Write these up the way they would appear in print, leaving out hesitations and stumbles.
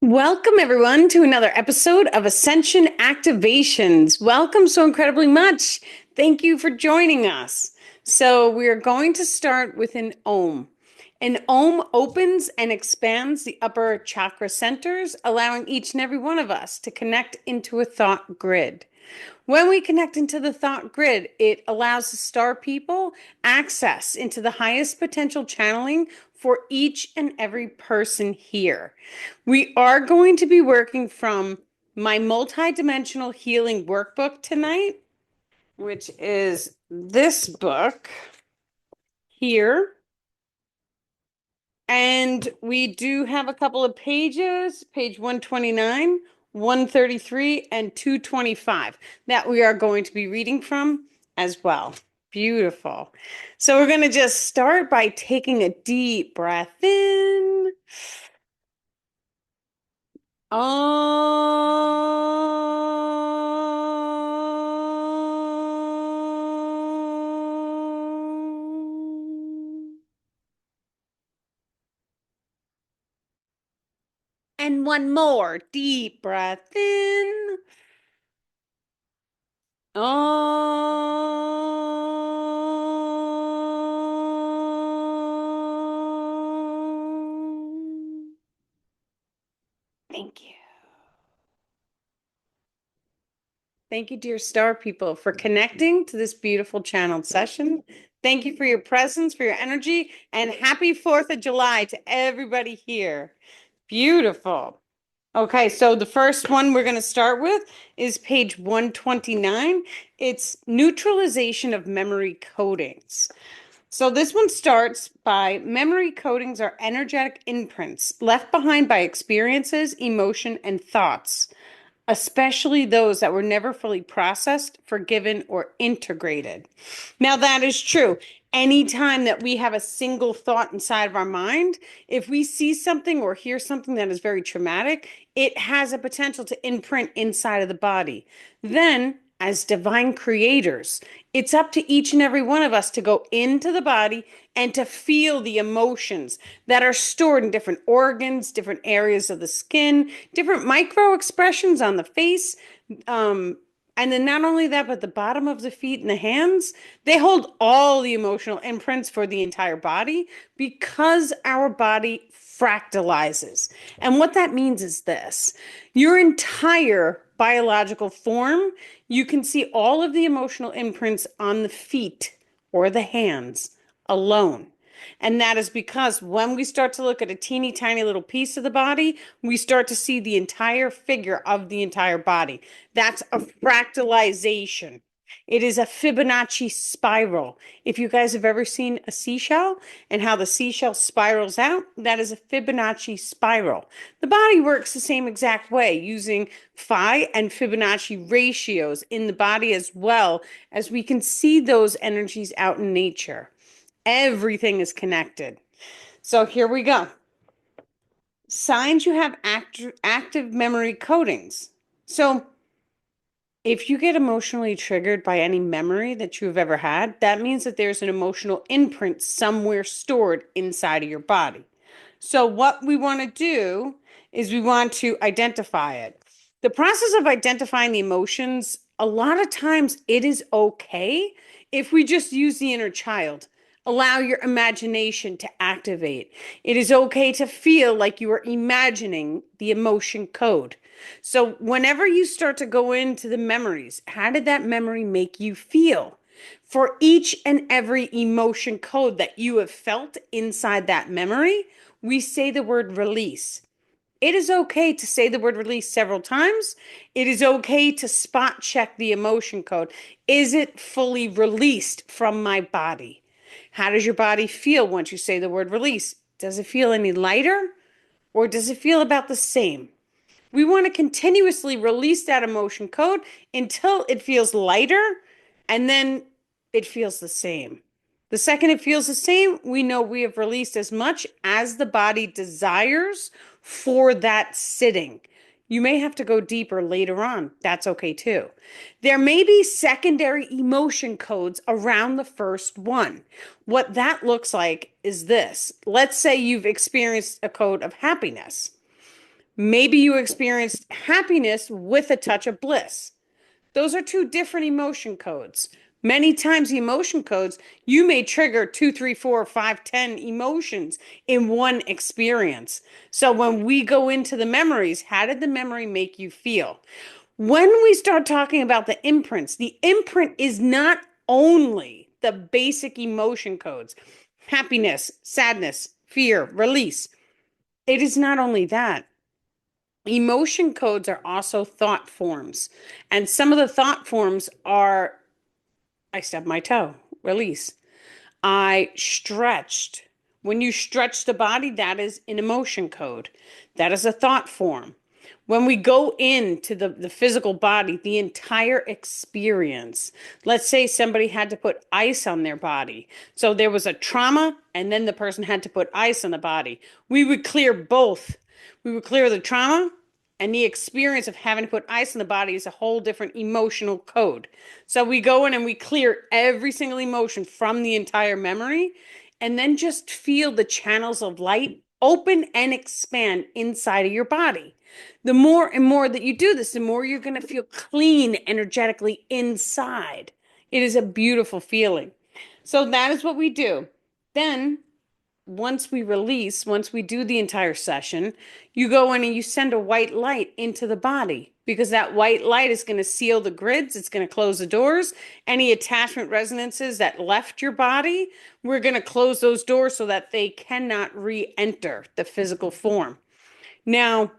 Welcome, everyone, to another episode of Ascension Activations. Welcome so incredibly much. Thank you for joining us. So, we are going to start with an Om. An Om opens and expands the upper chakra centers, allowing each and every one of us to connect into a thought grid. When we connect into the thought grid, it allows the star people access into the highest potential channeling for each and every person here. We are going to be working from my multidimensional healing workbook tonight, which is this book here. And we do have a couple of pages, page 129, 133, and 225 that we are going to be reading from as well. Beautiful. So we're going to just start by taking a deep breath in. And one more deep breath in. Thank you. Thank you, dear star people, for connecting to this beautiful channeled session. Thank you for your presence, for your energy, and happy 4th of July to everybody here. Beautiful. Okay, so the first one we're going to start with is page 129. It's neutralization of memory codings. So this one starts by memory codings are energetic imprints left behind by experiences, emotion, and thoughts, especially those that were never fully processed, forgiven, or integrated. Now, that is true. Anytime that we have a single thought inside of our mind, if we see something or hear something that is very traumatic, it has a potential to imprint inside of the body. Then, as divine creators, it's up to each and every one of us to go into the body and to feel the emotions that are stored in different organs, different areas of the skin, different micro expressions on the face. And then not only that, but the bottom of the feet and the hands, they hold all the emotional imprints for the entire body because our body fractalizes. And what that means is this: your entire biological form, you can see all of the emotional imprints on the feet or the hands alone. And that is because when we start to look at a teeny tiny little piece of the body, we start to see the entire figure of the entire body. That's a fractalization. It is a Fibonacci spiral. If you guys have ever seen a seashell and how the seashell spirals out, that is a Fibonacci spiral. The body works the same exact way using phi and Fibonacci ratios in the body as well as we can see those energies out in nature. Everything is connected. So here we go. Signs you have active memory codings. So if you get emotionally triggered by any memory that you've ever had, that means that there's an emotional imprint somewhere stored inside of your body. So what we want to do is we want to identify it. The process of identifying the emotions, a lot of times it is okay if we just use the inner child. Allow your imagination to activate. It is okay to feel like you are imagining the emotion code. So, whenever you start to go into the memories, how did that memory make you feel? For each and every emotion code that you have felt inside that memory, we say the word release. It is okay to say the word release several times. It is okay to spot check the emotion code. Is it fully released from my body? How does your body feel once you say the word release? Does it feel any lighter or does it feel about the same? We want to continuously release that emotion code until it feels lighter and then it feels the same. The second it feels the same, we know we have released as much as the body desires for that sitting. You may have to go deeper later on. That's okay too. There may be secondary emotion codes around the first one. What that looks like is this. Let's say you've experienced a code of happiness. Maybe you experienced happiness with a touch of bliss. Those are two different emotion codes. Many times, the emotion codes, you may trigger 2, 3, 4, 5, 10 emotions in one experience. So when we go into the memories, how did the memory make you feel? When we start talking about the imprints, the imprint is not only the basic emotion codes, happiness, sadness, fear, release. It is not only that. Emotion codes are also thought forms. And some of the thought forms are I stubbed my toe, release. I stretched. When you stretch the body, that is an emotion code. That is a thought form. When we go into the physical body, the entire experience, let's say somebody had to put ice on their body. So there was a trauma, and then the person had to put ice on the body. We would clear both. We would clear the trauma, and the experience of having to put ice on the body is a whole different emotional code. So we go in and we clear every single emotion from the entire memory, and then just feel the channels of light open and expand inside of your body. The more and more that you do this, the more you're going to feel clean energetically inside. It is a beautiful feeling. So that is what we do. Then once we release, once we do the entire session, you go in and you send a white light into the body because that white light is going to seal the grids. It's going to close the doors. Any attachment resonances that left your body, we're going to close those doors so that they cannot re-enter the physical form. Now,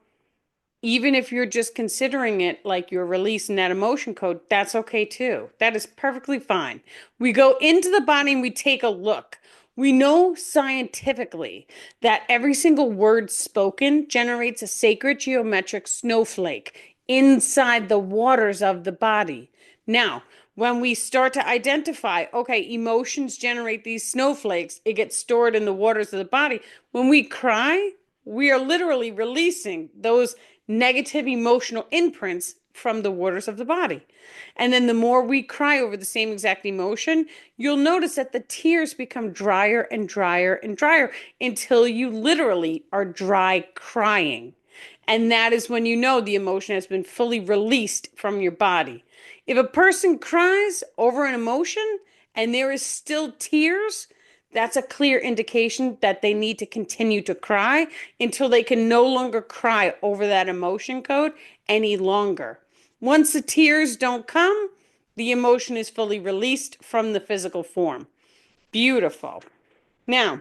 even if you're just considering it like you're releasing that emotion code, that's okay too. That is perfectly fine. We go into the body and we take a look. We know scientifically that every single word spoken generates a sacred geometric snowflake inside the waters of the body. Now, when we start to identify, okay, emotions generate these snowflakes, it gets stored in the waters of the body. When we cry, we are literally releasing those negative emotional imprints from the waters of the body. And then the more we cry over the same exact emotion, you'll notice that the tears become drier and drier and drier until you literally are dry crying. And that is when you know the emotion has been fully released from your body. If a person cries over an emotion and there is still tears, that's a clear indication that they need to continue to cry until they can no longer cry over that emotion code any longer. Once the tears don't come, the emotion is fully released from the physical form. Beautiful. Now,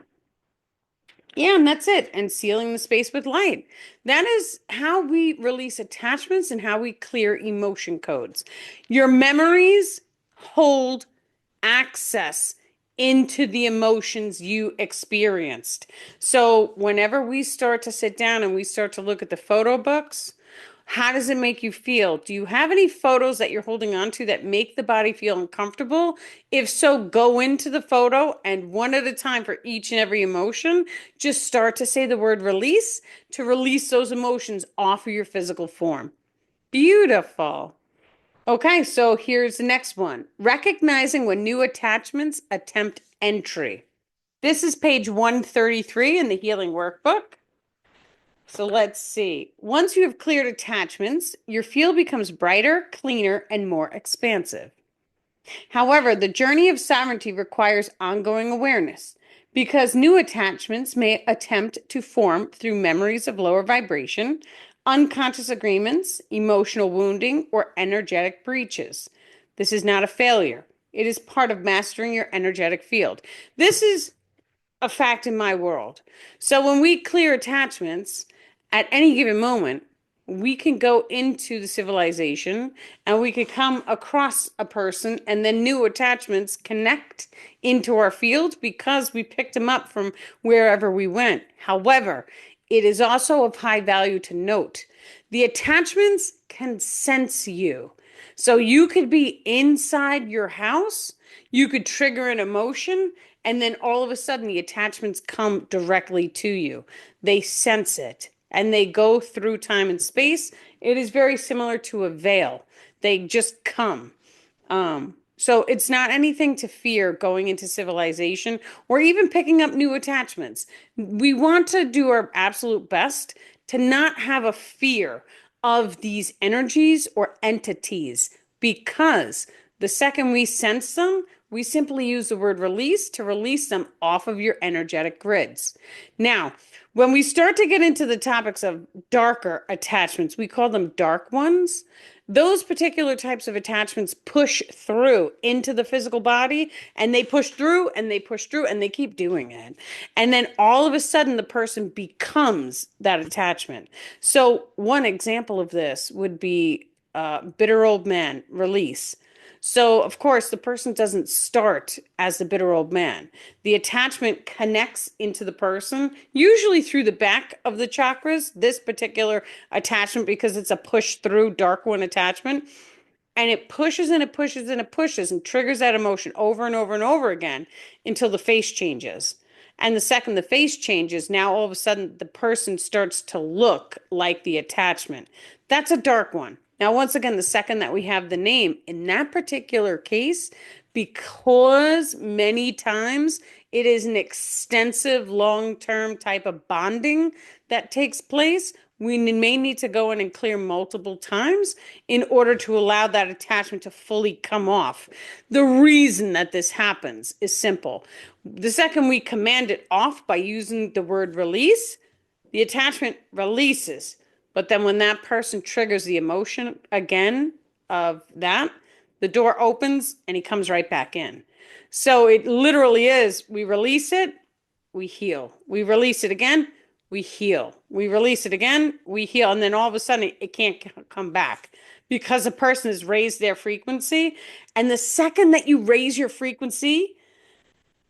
yeah, and that's it. And sealing the space with light. That is how we release attachments and how we clear emotion codes. Your memories hold access into the emotions you experienced. So whenever we start to sit down and we start to look at the photo books, how does it make you feel? Do you have any photos that you're holding on to that make the body feel uncomfortable? If so, go into the photo and one at a time for each and every emotion, just start to say the word release to release those emotions off of your physical form. Beautiful. Okay, so here's the next one. Recognizing when new attachments attempt entry. This is page 133 in the Healing Workbook. So let's see. Once you have cleared attachments, your field becomes brighter, cleaner, and more expansive. However, the journey of sovereignty requires ongoing awareness because new attachments may attempt to form through memories of lower vibration, unconscious agreements, emotional wounding, or energetic breaches. This is not a failure. It is part of mastering your energetic field. This is a fact in my world. So when we clear attachments at any given moment, we can go into the civilization and we could come across a person and then new attachments connect into our field because we picked them up from wherever we went. However, it is also of high value to note the attachments can sense you. So you could be inside your house, you could trigger an emotion, and then all of a sudden the attachments come directly to you. They sense it and they go through time and space. It is very similar to a veil. They just come. So it's not anything to fear going into civilization or even picking up new attachments. We want to do our absolute best to not have a fear of these energies or entities, because the second we sense them, we simply use the word release to release them off of your energetic grids. Now, when we start to get into the topics of darker attachments, we call them dark ones. Those particular types of attachments push through into the physical body, and they push through and they push through and they keep doing it. And then all of a sudden, the person becomes that attachment. So, one example of this would be bitter old man, release. So, of course, the person doesn't start as the bitter old man. The attachment connects into the person, usually through the back of the chakras, this particular attachment, because it's a push through dark one attachment. And it pushes and it pushes and it pushes and triggers that emotion over and over and over again until the face changes. And the second the face changes, now all of a sudden the person starts to look like the attachment. That's a dark one. Now, once again, the second that we have the name, in that particular case, because many times it is an extensive long-term type of bonding that takes place, we may need to go in and clear multiple times in order to allow that attachment to fully come off. The reason that this happens is simple. The second we command it off by using the word release, the attachment releases. But then when that person triggers the emotion again of that, the door opens and he comes right back in. So it literally is, we release it, we heal. We release it again, we heal. We release it again, we heal. And then all of a sudden it can't come back because a person has raised their frequency. And the second that you raise your frequency,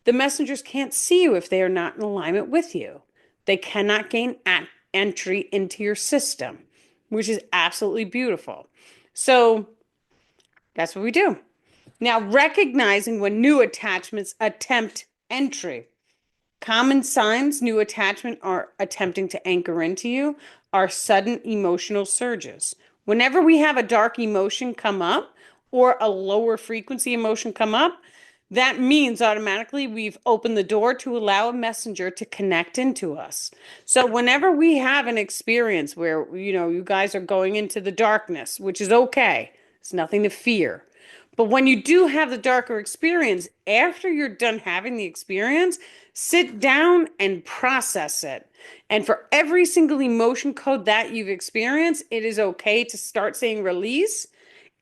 the messengers can't see you if they are not in alignment with you. They cannot gain entry into your system, which is absolutely beautiful. So that's what we do. Now, recognizing when new attachments attempt entry. Common signs new attachment are attempting to anchor into you are sudden emotional surges. Whenever we have a dark emotion come up or a lower frequency emotion come up, that means automatically we've opened the door to allow a messenger to connect into us. So whenever we have an experience where, you guys are going into the darkness, which is okay, it's nothing to fear. But when you do have the darker experience, after you're done having the experience, sit down and process it. And for every single emotion code that you've experienced, it is okay to start saying release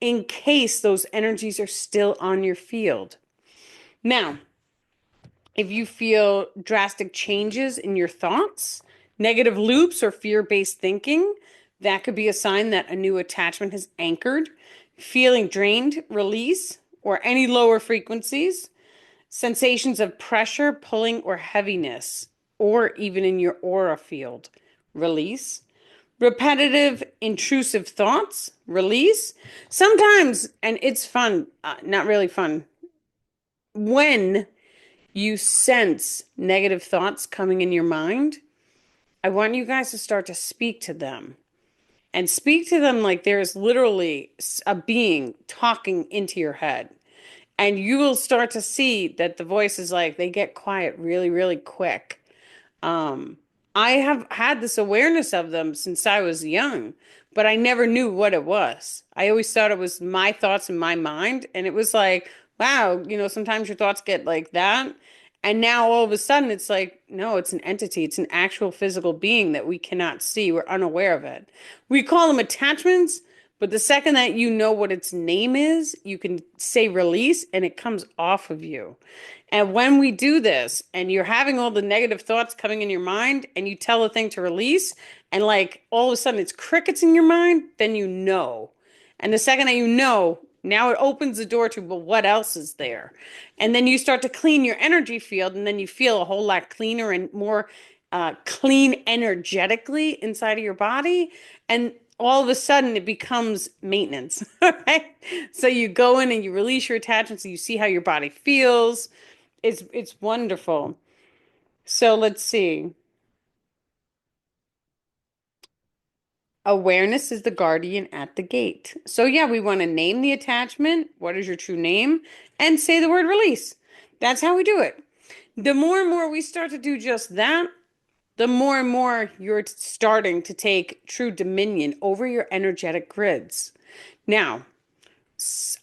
in case those energies are still on your field. Now, if you feel drastic changes in your thoughts, negative loops, or fear-based thinking, that could be a sign that a new attachment has anchored. Feeling drained, release, or any lower frequencies. Sensations of pressure, pulling, or heaviness, or even in your aura field, release. Repetitive, intrusive thoughts, release. Sometimes, and it's fun, not really fun, when you sense negative thoughts coming in your mind, I want you guys to start to speak to them. And speak to them like there's literally a being talking into your head. And you will start to see that the voices, like, they get quiet really, really quick. I have had this awareness of them since I was young, but I never knew what it was. I always thought it was my thoughts in my mind. And it was like, wow, sometimes your thoughts get like that. And now all of a sudden it's like, no, it's an entity. It's an actual physical being that we cannot see. We're unaware of it. We call them attachments, but the second that you know what its name is, you can say release and it comes off of you. And when we do this and you're having all the negative thoughts coming in your mind and you tell the thing to release and like all of a sudden it's crickets in your mind, then you know. And the second that you know, now it opens the door to, well, what else is there? And then you start to clean your energy field, and then you feel a whole lot cleaner and more clean energetically inside of your body. And all of a sudden it becomes maintenance, right? So you go in and you release your attachments and you see how your body feels. It's wonderful. So let's see. Awareness is the guardian at the gate. So yeah, we want to name the attachment. What is your true name? And say the word release. That's how we do it. The more and more we start to do just that, the more and more you're starting to take true dominion over your energetic grids. Now,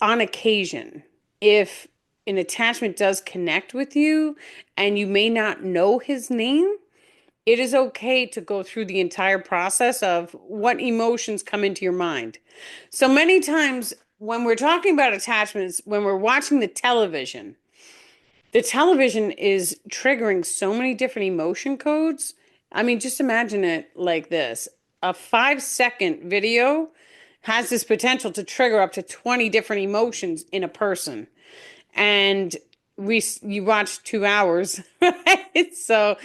on occasion, if an attachment does connect with you and you may not know his name, it is okay to go through the entire process of what emotions come into your mind. So many times when we're talking about attachments, when we're watching the television is triggering so many different emotion codes. I mean, just imagine it like this. A 5-second video has this potential to trigger up to 20 different emotions in a person. And you watch 2 hours, right? So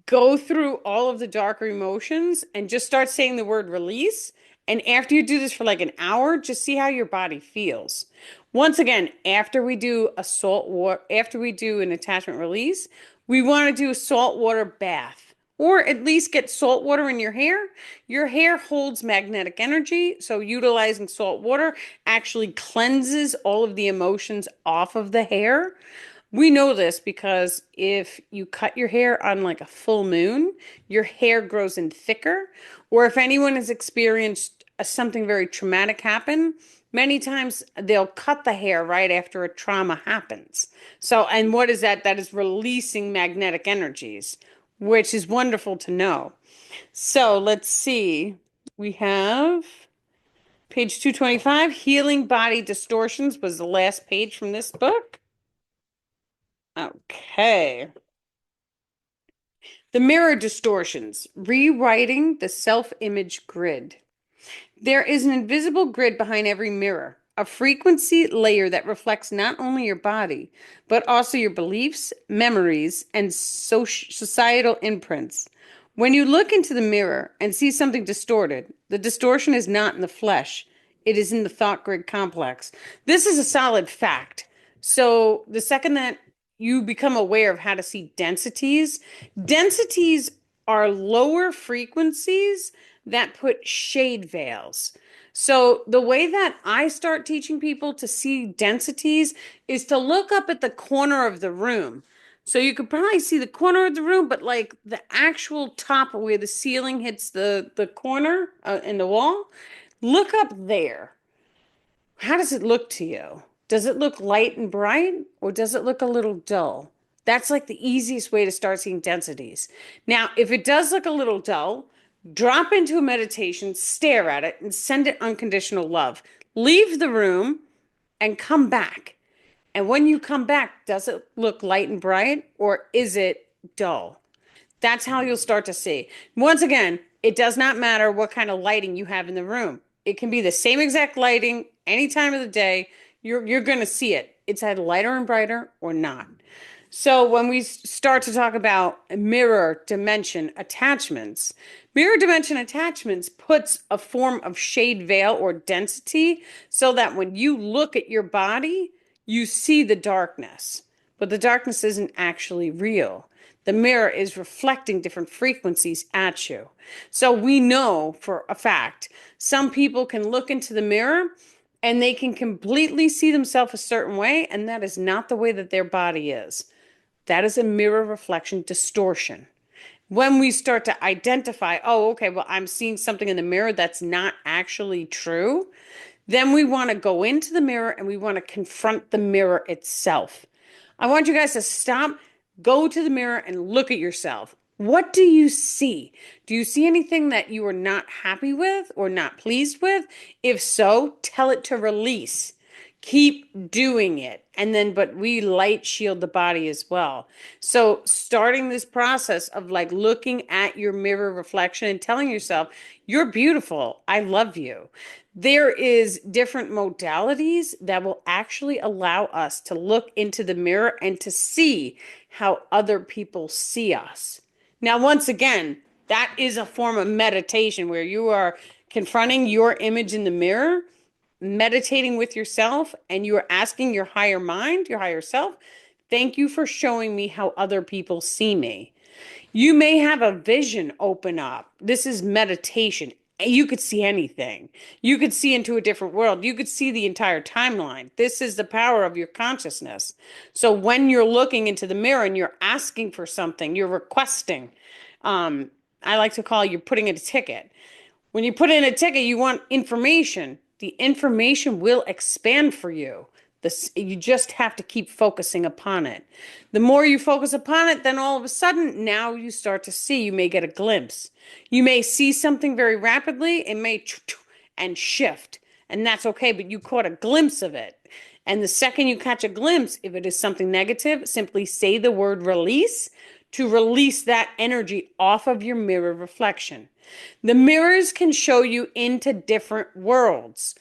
go through all of the darker emotions and just start saying the word release. And after you do this for like an hour, just see how your body feels. Once again, after we do an attachment release, we want to do a salt water bath or at least get salt water in your hair. Your hair holds magnetic energy, so utilizing salt water actually cleanses all of the emotions off of the hair. We know this because if you cut your hair on like a full moon, your hair grows in thicker. Or if anyone has experienced something very traumatic happen, many times they'll cut the hair right after a trauma happens. So, and what is that? That is releasing magnetic energies, which is wonderful to know. So let's see. We have page 225, Healing Body Distortions was the last page from this book. Okay. The mirror distortions, rewriting the self-image grid. There is an invisible grid behind every mirror, a frequency layer that reflects not only your body, but also your beliefs, memories, and societal imprints. When you look into the mirror and see something distorted, the distortion is not in the flesh, it is in the thought grid complex. This is a solid fact. So the second that you become aware of how to see densities are lower frequencies that put shade veils. So the way that I start teaching people to see densities is to look up at the corner of the room. So you could probably see the corner of the room, but like the actual top where the ceiling hits the corner in the wall, look up there. How does it look to you? Does it look light and bright or does it look a little dull? That's like the easiest way to start seeing densities. Now, if it does look a little dull, drop into a meditation, stare at it, and send it unconditional love. Leave the room and come back. And when you come back, does it look light and bright or is it dull? That's how you'll start to see. Once again, it does not matter what kind of lighting you have in the room. It can be the same exact lighting any time of the day. You're going to see it. It's either lighter and brighter or not. So when we start to talk about mirror dimension attachments puts a form of shade veil or density so that when you look at your body, you see the darkness, but the darkness isn't actually real. The mirror is reflecting different frequencies at you. So we know for a fact, some people can look into the mirror and they can completely see themselves a certain way, and that is not the way that their body is. That is a mirror reflection distortion. When we start to identify, oh, okay, well, I'm seeing something in the mirror that's not actually true, then we want to go into the mirror and we want to confront the mirror itself. I want you guys to stop, go to the mirror and look at yourself. What do you see? Do you see anything that you are not happy with or not pleased with? If so, tell it to release. Keep doing it. And then, but we light shield the body as well. So starting this process of like looking at your mirror reflection and telling yourself, you're beautiful. I love you. There is different modalities that will actually allow us to look into the mirror and to see how other people see us. Now, once again, that is a form of meditation where you are confronting your image in the mirror, meditating with yourself, and you are asking your higher mind, your higher self, thank you for showing me how other people see me. You may have a vision open up. This is meditation. You could see anything. You could see into a different world. You could see the entire timeline. This is the power of your consciousness. So when you're looking into the mirror and you're asking for something, you're requesting, Um, I like to call you're putting in a ticket. When you put in a ticket, you want information. The information will expand for you. You just have to keep focusing upon it. The more you focus upon it, then all of a sudden, now you start to see, you may get a glimpse. You may see something very rapidly, it may and shift, and that's okay, but you caught a glimpse of it. And the second you catch a glimpse, if it is something negative, simply say the word release to release that energy off of your mirror reflection. The mirrors can show you into different worlds.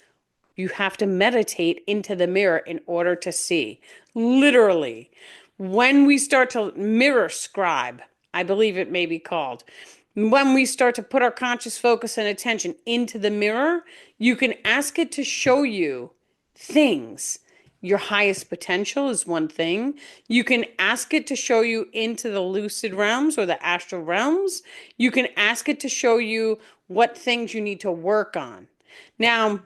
You have to meditate into the mirror in order to see. Literally, when we start to mirror scribe, I believe it may be called, when we start to put our conscious focus and attention into the mirror, you can ask it to show you things. Your highest potential is one thing. You can ask it to show you into the lucid realms or the astral realms. You can ask it to show you what things you need to work on. Now,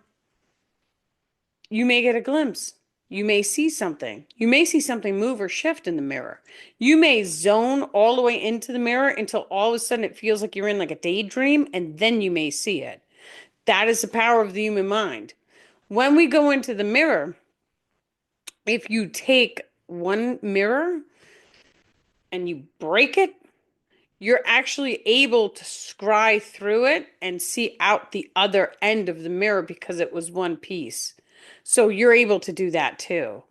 you may get a glimpse. You may see something. You may see something move or shift in the mirror. You may zone all the way into the mirror until all of a sudden it feels like you're in like a daydream, and then you may see it. That is the power of the human mind. When we go into the mirror, if you take one mirror and you break it, you're actually able to scry through it and see out the other end of the mirror because it was one piece. So you're able to do that too.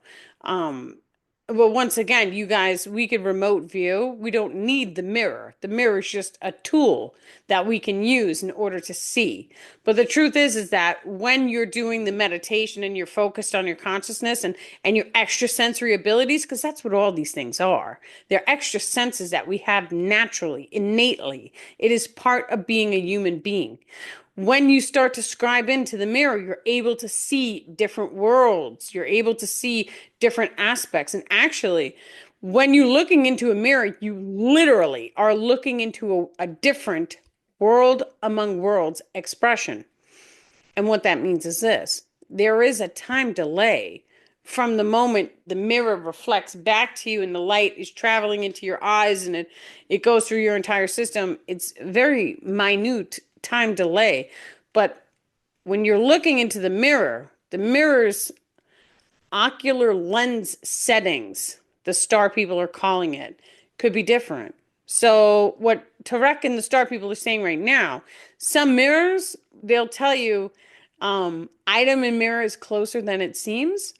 Um, but once again, you guys, we could remote view. We don't need the mirror. The mirror is just a tool that we can use in order to see. But the truth is that when you're doing the meditation and you're focused on your consciousness and your extrasensory abilities, because that's what all these things are. They're extra senses that we have naturally, innately. It is part of being a human being. When you start to scribe into the mirror, you're able to see different worlds. You're able to see different aspects. And actually, when you're looking into a mirror, you literally are looking into a different world among worlds expression. And what that means is this: there is a time delay from the moment the mirror reflects back to you and the light is traveling into your eyes and it goes through your entire system. It's very minute time delay. But when you're looking into the mirror's ocular lens settings, the star people are calling it, could be different. So what Tarek and the star people are saying right now, some mirrors, they'll tell you, item in mirror is closer than it seems.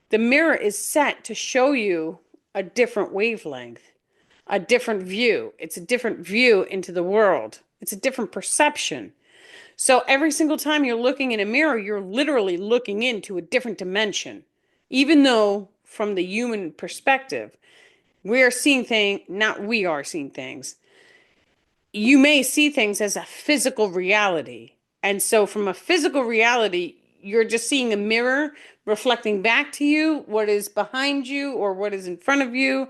The mirror is set to show you a different wavelength, a different view. It's a different view into the world. It's a different perception. So every single time you're looking in a mirror, you're literally looking into a different dimension. Even though from the human perspective, we are seeing things, not we are seeing things. You may see things as a physical reality. And so from a physical reality, you're just seeing a mirror reflecting back to you what is behind you or what is in front of you.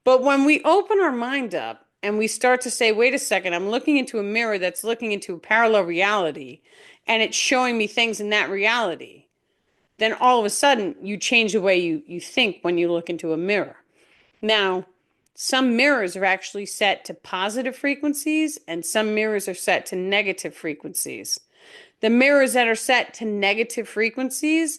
But when we open our mind up and we start to say, wait a second, I'm looking into a mirror that's looking into a parallel reality and it's showing me things in that reality, then all of a sudden you change the way you think when you look into a mirror. Now, some mirrors are actually set to positive frequencies and some mirrors are set to negative frequencies. The mirrors that are set to negative frequencies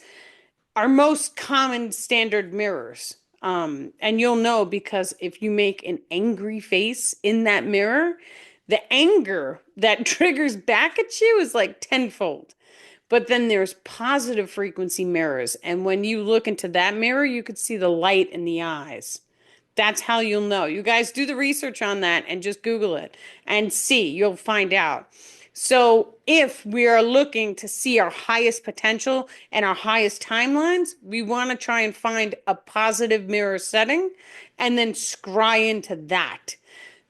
are most common standard mirrors. And you'll know because if you make an angry face in that mirror, the anger that triggers back at you is like tenfold. But then there's positive frequency mirrors. And when you look into that mirror, you could see the light in the eyes. That's how you'll know. You guys do the research on that and just Google it and see. You'll find out. So if we are looking to see our highest potential and our highest timelines, we want to try and find a positive mirror setting and then scry into that.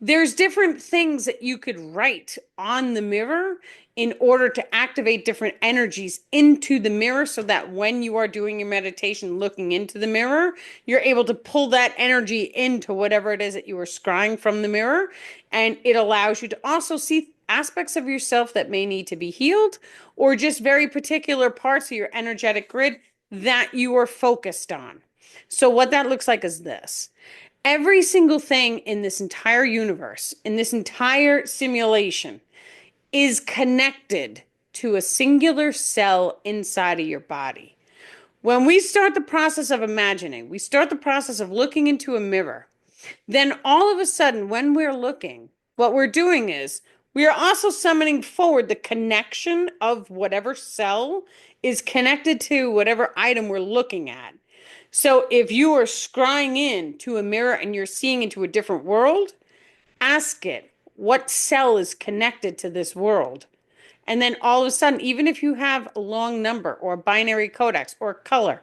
There's different things that you could write on the mirror in order to activate different energies into the mirror so that when you are doing your meditation looking into the mirror, you're able to pull that energy into whatever it is that you are scrying from the mirror. And it allows you to also see aspects of yourself that may need to be healed or just very particular parts of your energetic grid that you are focused on. So what that looks like is this. Every single thing in this entire universe, in this entire simulation, is connected to a singular cell inside of your body. When we start the process of imagining, we start the process of looking into a mirror, then all of a sudden, when we're looking, what we're doing is we are also summoning forward the connection of whatever cell is connected to whatever item we're looking at. So if you are scrying in to a mirror and you're seeing into a different world, ask it, what cell is connected to this world? And then all of a sudden, even if you have a long number or a binary codex or color,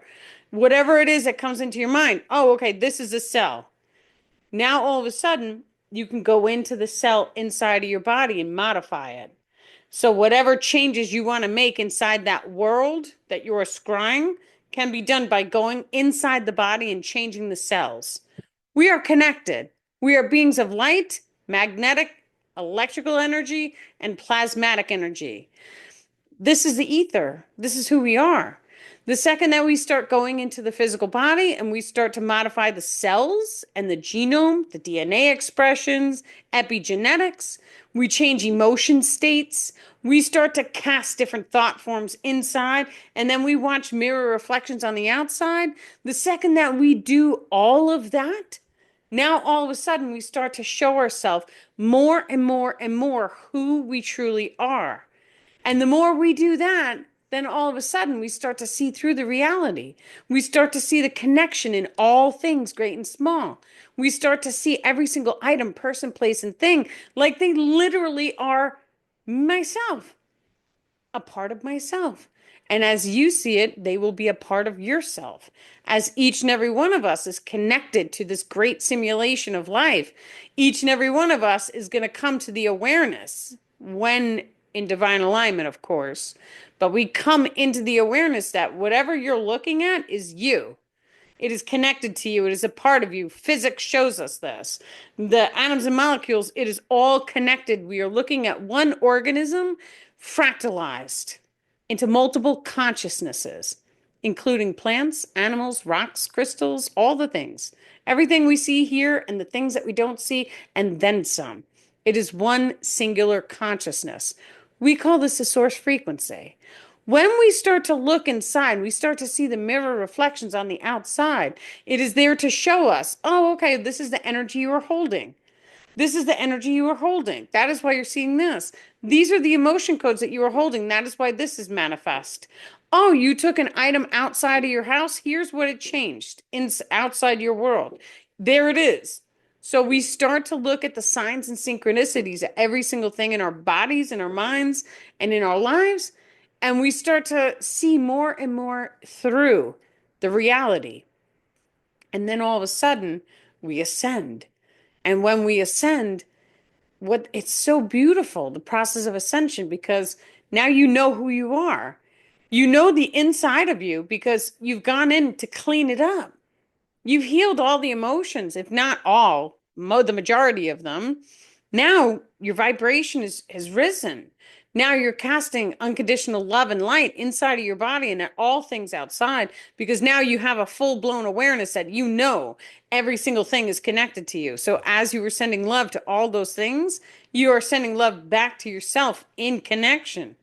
whatever it is that comes into your mind, oh, okay, this is a cell. Now all of a sudden, you can go into the cell inside of your body and modify it. So whatever changes you want to make inside that world that you're scrying can be done by going inside the body and changing the cells. We are connected. We are beings of light, magnetic, electrical energy, and plasmatic energy. This is the ether. This is who we are. The second that we start going into the physical body and we start to modify the cells and the genome, the DNA expressions, epigenetics, we change emotion states, we start to cast different thought forms inside, and then we watch mirror reflections on the outside. The second that we do all of that, now all of a sudden we start to show ourselves more and more and more who we truly are. And the more we do that, then all of a sudden we start to see through the reality. We start to see the connection in all things, great and small. We start to see every single item, person, place, and thing like they literally are myself, a part of myself. And as you see it, they will be a part of yourself. As each and every one of us is connected to this great simulation of life, each and every one of us is going to come to the awareness when in divine alignment, of course. But we come into the awareness that whatever you're looking at is you. It is connected to you. It is a part of you. Physics shows us this. The atoms and molecules, it is all connected. We are looking at one organism fractalized into multiple consciousnesses, including plants, animals, rocks, crystals, all the things. Everything we see here and the things that we don't see, and then some. It is one singular consciousness. We call this the source frequency. When we start to look inside, we start to see the mirror reflections on the outside. It is there to show us, oh, okay, this is the energy you are holding. This is the energy you are holding. That is why you're seeing this. These are the emotion codes that you are holding. That is why this is manifest. Oh, you took an item outside of your house. Here's what it changed outside your world. There it is. So we start to look at the signs and synchronicities of every single thing in our bodies, in our minds, and in our lives. And we start to see more and more through the reality. And then all of a sudden, we ascend. And when we ascend, what it's so beautiful, the process of ascension, because now you know who you are. You know the inside of you because you've gone in to clean it up. You've healed all the emotions, if not all, the majority of them. Now your vibration has risen. Now you're casting unconditional love and light inside of your body and at all things outside because now you have a full-blown awareness that you know every single thing is connected to you. So as you were sending love to all those things, you are sending love back to yourself in connection.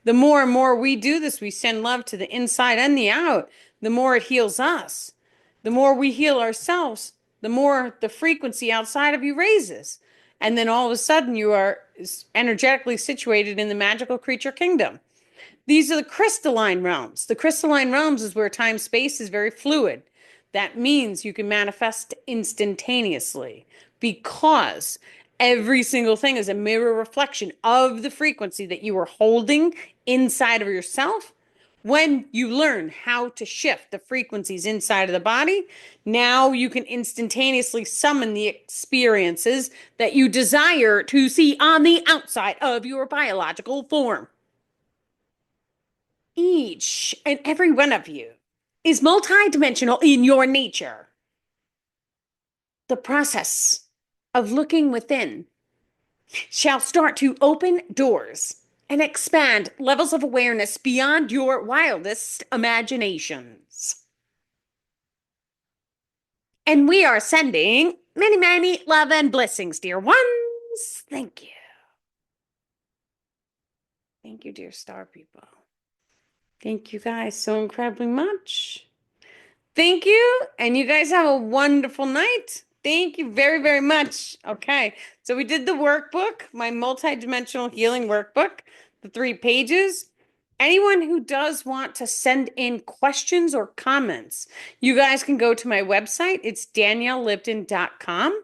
The more and more we do this, we send love to the inside and the out, the more it heals us. The more we heal ourselves, the more the frequency outside of you raises. And then all of a sudden you are energetically situated in the magical creature kingdom. These are the crystalline realms. The crystalline realms is where time space is very fluid. That means you can manifest instantaneously because every single thing is a mirror reflection of the frequency that you are holding inside of yourself. When you learn how to shift the frequencies inside of the body, now you can instantaneously summon the experiences that you desire to see on the outside of your biological form. Each and every one of you is multidimensional in your nature. The process of looking within shall start to open doors and expand levels of awareness beyond your wildest imaginations. And we are sending many, many love and blessings, dear ones. Thank you. Thank you, dear star people. Thank you guys so incredibly much. Thank you. And you guys have a wonderful night. Thank you very, very much. Okay. So we did the workbook, my multidimensional healing workbook, the 3 pages. Anyone who does want to send in questions or comments, you guys can go to my website. It's daniellelipton.com.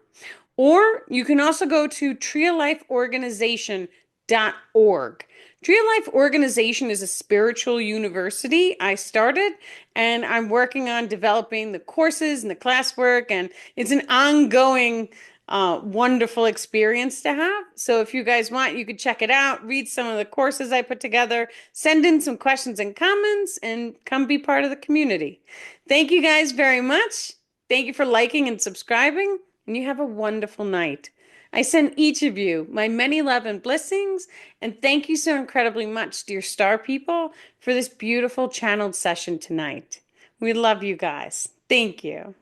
Or you can also go to treeoflifeorganization.org. Tree of Life Organization is a spiritual university I started, and I'm working on developing the courses and the classwork, and it's an ongoing, wonderful experience to have. So if you guys want, you could check it out, read some of the courses I put together, send in some questions and comments, and come be part of the community. Thank you guys very much. Thank you for liking and subscribing, and you have a wonderful night. I send each of you my many love and blessings, and thank you so incredibly much, dear star people, for this beautiful channeled session tonight. We love you guys. Thank you.